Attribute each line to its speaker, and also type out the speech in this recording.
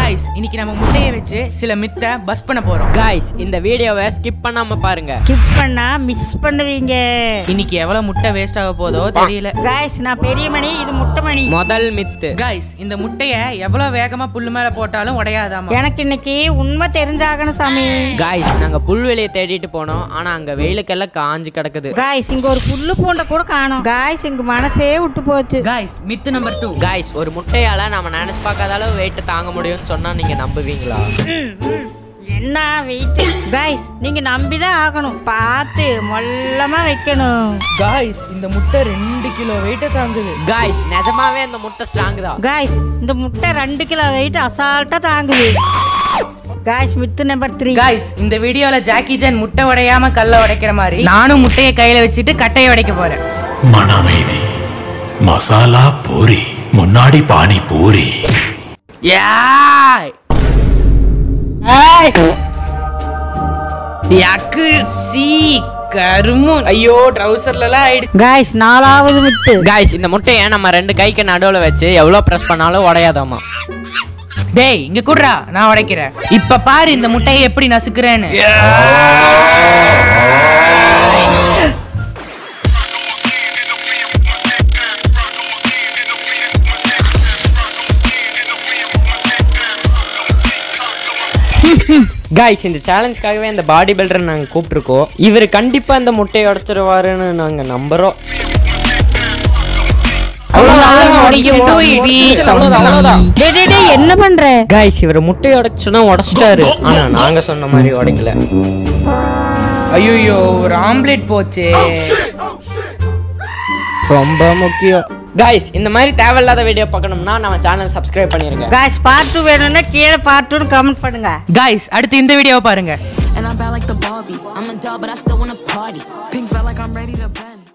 Speaker 1: Guys இன்னைக்கு நம்ம முட்டையை வச்சு சில மித்தை பஸ் பண்ண போறோம்.
Speaker 2: गाइस இந்த வீடியோவை ஸ்கிப் பண்ணாம பாருங்க.
Speaker 3: ஸ்கிப் பண்ணா மிஸ் பண்ணுவீங்க.
Speaker 1: இன்னைக்கு எவ்வளவு முட்டை வேஸ்ட் ஆக போதோ தெரியல.
Speaker 3: गाइस நான் பெரிய மணி, இது முட்டை மணி.
Speaker 2: முதல் மித்து.
Speaker 1: गाइस இந்த முட்டைய எவ்வளவு வேகமா புல்லு மேல போட்டாலும் உடையாதாமா.
Speaker 3: எனக்கு இன்னைக்கு உண்மை தெரிஞ்சாகணும் சாமி.
Speaker 2: गाइस நாங்க புல்வெளியை தேடிட்டு போனோம். ஆனா அங்க வெயிலுக்கெல்லாம் காஞ்சு கிடக்குது.
Speaker 3: गाइस இங்க ஒரு புல்லு பூண்ட கூட காணோம். गाइस எங்க மனசே விட்டு போச்சு.
Speaker 1: Guys Mithu number 2.
Speaker 2: गाइस ஒரு முட்டையால நம்ம நினைச்சு பார்க்காத அளவு வெயிட் தாங்க முடியும்னு சொன்னா நீங்க நம்புவீங்களா?
Speaker 3: என்ன வெயிட்? गाइस நீங்க நம்பிதான் ஆகணும். பார்த்து மொல்லமா வைக்கணும்.
Speaker 1: गाइस இந்த முட்டை 2 கிலோ வெயிட் தாங்குது.
Speaker 2: गाइस நிஜமாவே அந்த முட்டை ஸ்ட்ராங் தான்.
Speaker 3: गाइस இந்த முட்டை 2 கிலோ வெயிட் அசால்ட்டா தாங்குது. Guys Mithu number 3.
Speaker 1: गाइस இந்த வீடியோல ஜாக்கி ஜான் முட்டை உடையாம கல்ல உடைக்கிற மாதிரி நானும் முட்டையை கையில வச்சிட்டு கட்டையை உடைக்க போறேன்.
Speaker 4: மனமைதி மசாலா பூரி முன்னாடி பானி பூரி.
Speaker 1: யாய் யாக்கு சி கருமு. ஐயோ ட்ரவுசர்லலாம் ஆயிடுச்சு.
Speaker 3: गाइस நாலாவது மித்து.
Speaker 2: गाइस இந்த முட்டையை நம்ம ரெண்டு கைக்கு நடுவுல வச்சு எவ்வளவு பிரஸ் பண்ணாலும் உடையாதாமா.
Speaker 1: டேய் இங்க குடுறா, நான் உடைக்கிறேன். இப்ப பாரு இந்த முட்டையை எப்படி நசுக்குறேன்னு.
Speaker 2: गाइस இந்த சேலஞ்சுக்காகவே இந்த பாடி பில்டரை நாங்க கூப்பிட்டுருக்கோம். இவர் கண்டிப்பா இந்த முட்டையை உடைச்சிருவாருன்னு நாங்க நம்புறோம்.
Speaker 3: என்ன பண்ற?
Speaker 2: गाइस இவர் முட்டையை உடைச்சுனா உடைச்சிட்டாரு. ஆனா நாங்க சொன்ன மாதிரி உடைக்கல.
Speaker 1: ஐயோ ஒரு ஆம்லெட் போச்சே.
Speaker 2: ரொம்ப முக்கியம். गाइस இந்த மாதிரி தேவையில்லாத வீடியோ பார்க்கணும்னா நம்ம சேனல் சப்ஸ்கிரைப் பண்ணிருங்க.
Speaker 3: गाइस பார்ட் 2 வேணும்னா கீழ பார்ட் 2 கமெண்ட் பண்ணுங்க.
Speaker 1: गाइस அடுத்து இந்த வீடியோவை பாருங்க.
Speaker 5: And I'm bad like the Barbie. I'm a doll but I still wanna party. Pink felt like I'm ready to bend.